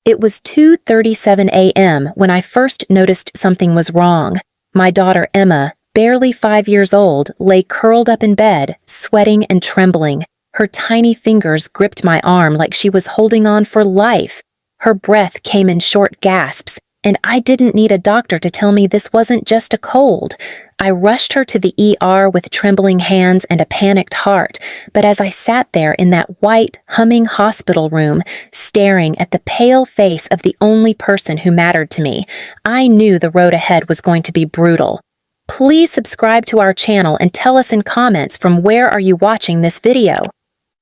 It was 2:37 a.m. when I first noticed something was wrong. My daughter Emma, barely 5 years old, lay curled up in bed, sweating and trembling. Her tiny fingers gripped my arm like she was holding on for life. Her breath came in short gasps, and I didn't need a doctor to tell me this wasn't just a cold. I rushed her to the ER with trembling hands and a panicked heart, but as I sat there in that white, humming hospital room, staring at the pale face of the only person who mattered to me, I knew the road ahead was going to be brutal. Please subscribe to our channel and tell us in comments from where are you watching this video.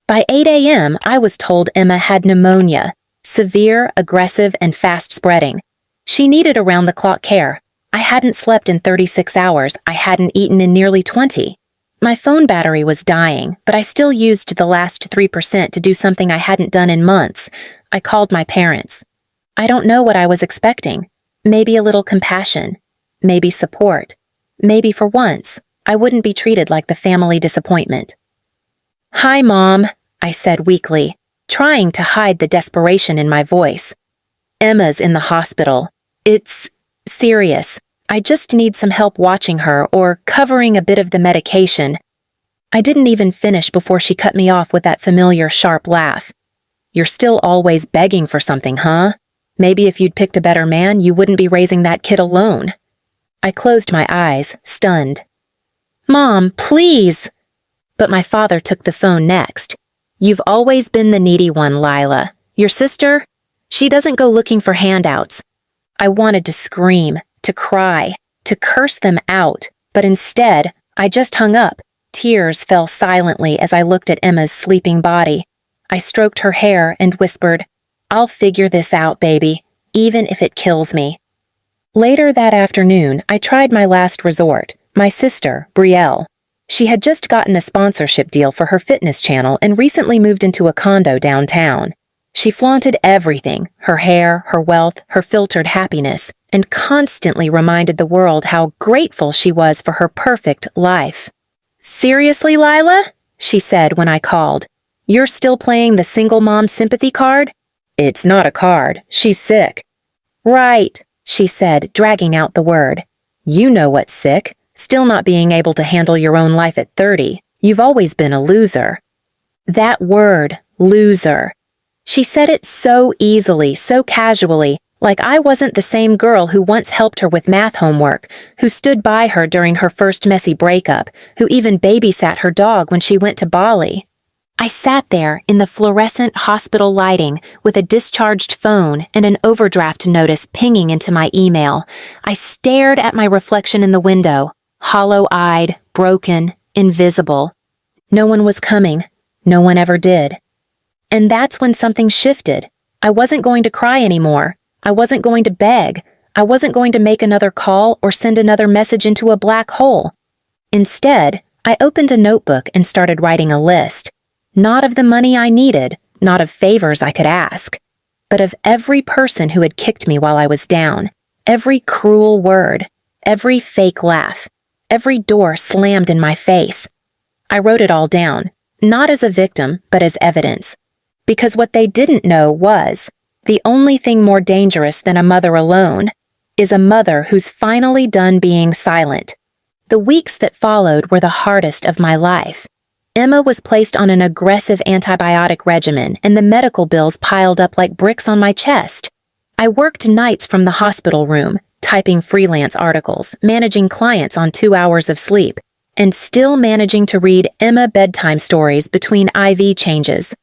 By 8 a.m., I was told Emma had pneumonia, severe, aggressive, and fast-spreading. She needed around-the-clock care. I hadn't slept in 36 hours. I hadn't eaten in nearly 20. My phone battery was dying, but I still used the last 3% to do something I hadn't done in months. I called my parents. I don't know what I was expecting. Maybe a little compassion. Maybe support. Maybe for once, I wouldn't be treated like the family disappointment. "Hi, Mom," I said weakly, trying to hide the desperation in my voice. "Emma's in the hospital. It's serious. I just need some help watching her or covering a bit of the medication." I didn't even finish before she cut me off with that familiar sharp laugh. "You're still always begging for something, huh? Maybe if you'd picked a better man, you wouldn't be raising that kid alone." I closed my eyes, stunned. "Mom, please!" But my father took the phone next. "You've always been the needy one, Lila. Your sister? She doesn't go looking for handouts." I wanted to scream, to cry, to curse them out, but instead, I just hung up. Tears fell silently as I looked at Emma's sleeping body. I stroked her hair and whispered, "I'll figure this out, baby, even if it kills me." Later that afternoon, I tried my last resort, my sister, Brielle. She had just gotten a sponsorship deal for her fitness channel and recently moved into a condo downtown. She flaunted everything, her hair, her wealth, her filtered happiness, and constantly reminded the world how grateful she was for her perfect life. "Seriously, Lila?" she said when I called. "You're still playing the single mom sympathy card?" "It's not a card. She's sick." "Right," she said, dragging out the word. "You know what's sick. Still not being able to handle your own life at 30. You've always been a loser." That word, loser. She said it so easily, so casually, like I wasn't the same girl who once helped her with math homework, who stood by her during her first messy breakup, who even babysat her dog when she went to Bali. I sat there in the fluorescent hospital lighting with a discharged phone and an overdraft notice pinging into my email. I stared at my reflection in the window, hollow-eyed, broken, invisible. No one was coming. No one ever did. And that's when something shifted. I wasn't going to cry anymore. I wasn't going to beg. I wasn't going to make another call or send another message into a black hole. Instead, I opened a notebook and started writing a list. Not of the money I needed, not of favors I could ask, but of every person who had kicked me while I was down, every cruel word, every fake laugh, every door slammed in my face. I wrote it all down, not as a victim, but as evidence. Because what they didn't know was, the only thing more dangerous than a mother alone is a mother who's finally done being silent. The weeks that followed were the hardest of my life. Emma was placed on an aggressive antibiotic regimen, and the medical bills piled up like bricks on my chest. I worked nights from the hospital room, typing freelance articles, managing clients on 2 hours of sleep, and still managing to read Emma bedtime stories between IV changes.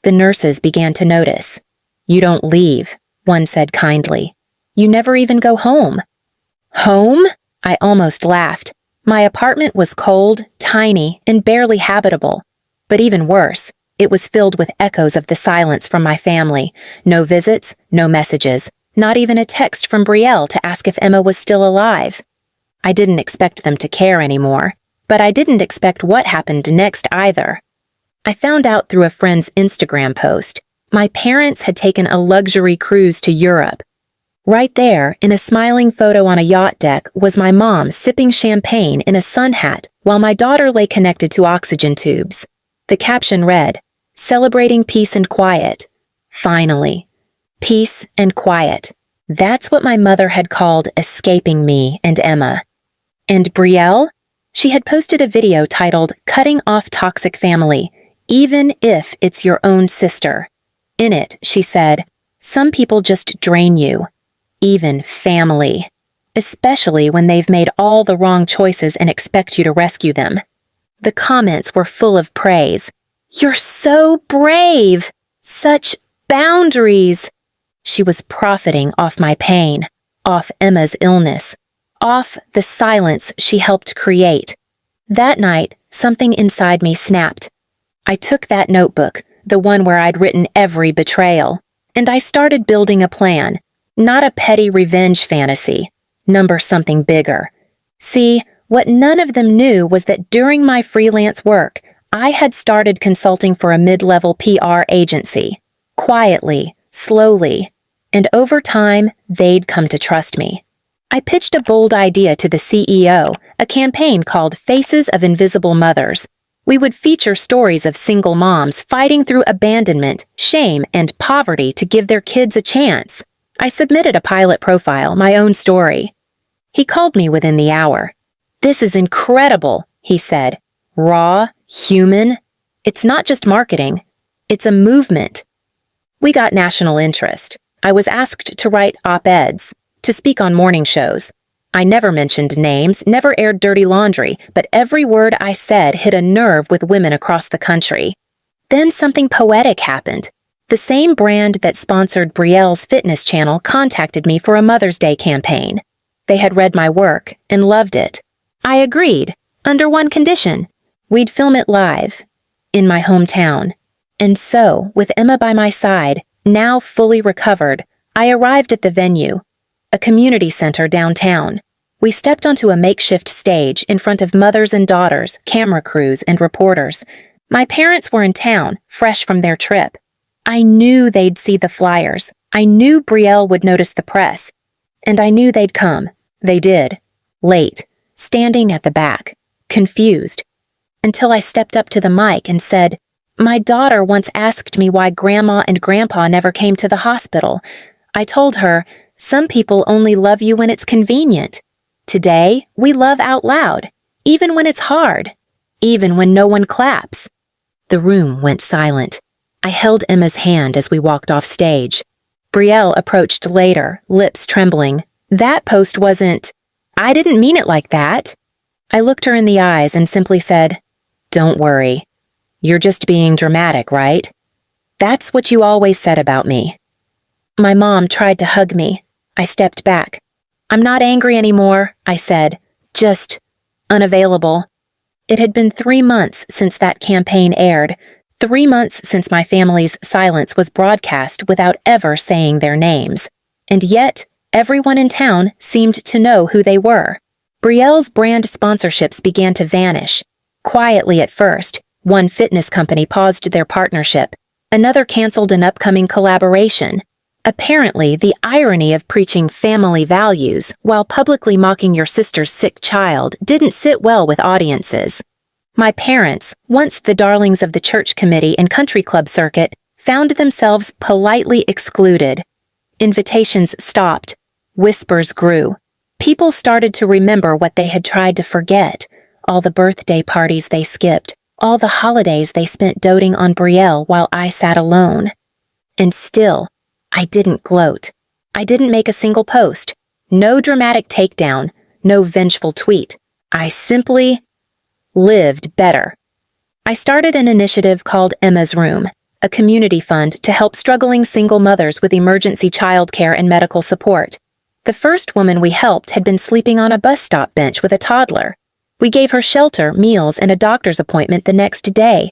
The nurses began to notice. "You don't leave," one said kindly. "You never even go home." Home? I almost laughed. My apartment was cold, tiny, and barely habitable. But even worse, it was filled with echoes of the silence from my family. No visits, no messages, not even a text from Brielle to ask if Emma was still alive. I didn't expect them to care anymore, but I didn't expect what happened next either. I found out through a friend's Instagram post. My parents had taken a luxury cruise to Europe. Right there, in a smiling photo on a yacht deck, was my mom sipping champagne in a sun hat while my daughter lay connected to oxygen tubes. The caption read, "Celebrating peace and quiet. Finally." Peace and quiet. That's what my mother had called escaping me and Emma. And Brielle? She had posted a video titled "Cutting Off Toxic Family, Even If It's Your Own Sister." In it, she said, "Some people just drain you. Even family. Especially when they've made all the wrong choices and expect you to rescue them." The comments were full of praise. "You're so brave! Such boundaries!" She was profiting off my pain, off Emma's illness, off the silence she helped create. That night, something inside me snapped. I took that notebook, the one where I'd written every betrayal, and I started building a plan, not a petty revenge fantasy, number something bigger. See, what none of them knew was that during my freelance work, I had started consulting for a mid-level PR agency, quietly, slowly, and over time, they'd come to trust me. I pitched a bold idea to the CEO, a campaign called Faces of Invisible Mothers. We would feature stories of single moms fighting through abandonment, shame, and poverty to give their kids a chance. I submitted a pilot profile, my own story. He called me within the hour. "This is incredible," he said. "Raw, human. It's not just marketing. It's a movement." We got national interest. I was asked to write op-eds, to speak on morning shows. I never mentioned names, never aired dirty laundry, but every word I said hit a nerve with women across the country. Then something poetic happened. The same brand that sponsored Brielle's fitness channel contacted me for a Mother's Day campaign. They had read my work and loved it. I agreed, under one condition. We'd film it live, in my hometown. And so, with Emma by my side, now fully recovered, I arrived at the venue, a community center downtown. We stepped onto a makeshift stage in front of mothers and daughters, camera crews, and reporters. My parents were in town, fresh from their trip. I knew they'd see the flyers. I knew Brielle would notice the press. And I knew they'd come. They did. Late, standing at the back, confused. Until I stepped up to the mic and said, "My daughter once asked me why Grandma and Grandpa never came to the hospital. I told her, some people only love you when it's convenient. Today, we love out loud, even when it's hard, even when no one claps." The room went silent. I held Emma's hand as we walked off stage. Brielle approached later, lips trembling. "That post wasn't... I didn't mean it like that." I looked her in the eyes and simply said, "Don't worry. You're just being dramatic, right? That's what you always said about me." My mom tried to hug me. I stepped back. "I'm not angry anymore," I said, "just unavailable." It had been 3 months since that campaign aired, 3 months since my family's silence was broadcast without ever saying their names. And yet, everyone in town seemed to know who they were. Brielle's brand sponsorships began to vanish. Quietly at first, one fitness company paused their partnership. Another canceled an upcoming collaboration. Apparently, the irony of preaching family values while publicly mocking your sister's sick child didn't sit well with audiences. My parents, once the darlings of the church committee and country club circuit, found themselves politely excluded. Invitations stopped. Whispers grew. People started to remember what they had tried to forget, all the birthday parties they skipped, all the holidays they spent doting on Brielle while I sat alone. And still, I didn't gloat. I didn't make a single post. No dramatic takedown, no vengeful tweet. I simply lived better. I started an initiative called Emma's Room, a community fund to help struggling single mothers with emergency childcare and medical support. The first woman we helped had been sleeping on a bus stop bench with a toddler. We gave her shelter, meals, and a doctor's appointment the next day.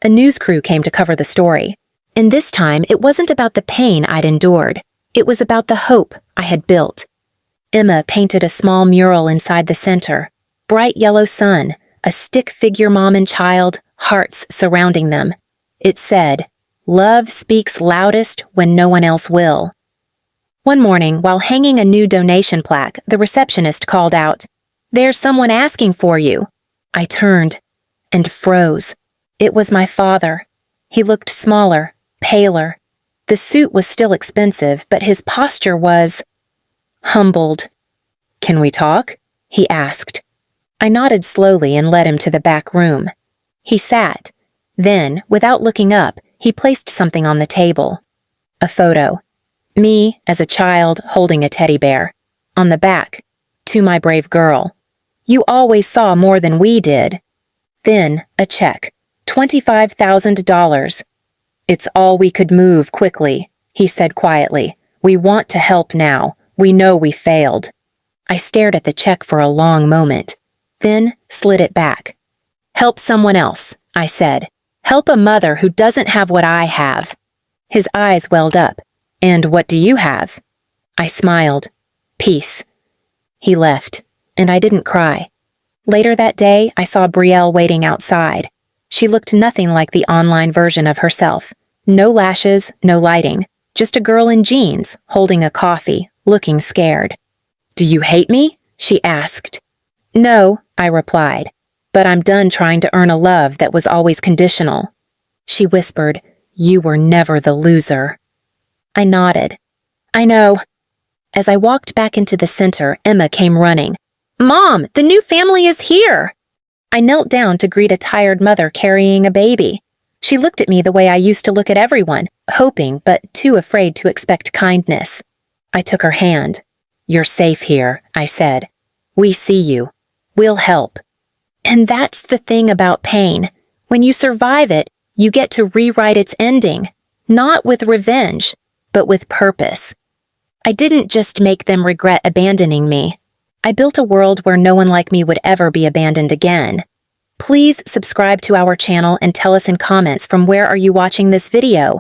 A news crew came to cover the story. And this time, it wasn't about the pain I'd endured. It was about the hope I had built. Emma painted a small mural inside the center. Bright yellow sun, a stick figure mom and child, hearts surrounding them. It said, "Love speaks loudest when no one else will." One morning, while hanging a new donation plaque, the receptionist called out, "There's someone asking for you." I turned and froze. It was my father. He looked smaller, paler. The suit was still expensive, but his posture was humbled. "Can we talk?" he asked. I nodded slowly and led him to the back room. He sat. Then, without looking up, he placed something on the table. A photo. Me, as a child, holding a teddy bear. On the back, "To my brave girl. You always saw more than we did." Then, a check. $25,000. "It's all we could move quickly," he said quietly. "We want to help now. We know we failed." I stared at the check for a long moment, then slid it back. "Help someone else," I said. "Help a mother who doesn't have what I have." His eyes welled up. "And what do you have?" I smiled. "Peace." He left, and I didn't cry. Later that day, I saw Brielle waiting outside. She looked nothing like the online version of herself. No lashes, no lighting. Just a girl in jeans, holding a coffee, looking scared. "Do you hate me?" she asked. "No," I replied. "But I'm done trying to earn a love that was always conditional." She whispered, "You were never the loser." I nodded. "I know." As I walked back into the center, Emma came running. "Mom, the new family is here!" I knelt down to greet a tired mother carrying a baby. She looked at me the way I used to look at everyone, hoping but too afraid to expect kindness. I took her hand. "You're safe here," I said. "We see you. We'll help." And that's the thing about pain. When you survive it, you get to rewrite its ending, not with revenge, but with purpose. I didn't just make them regret abandoning me. I built a world where no one like me would ever be abandoned again. Please subscribe to our channel and tell us in comments from where are you watching this video.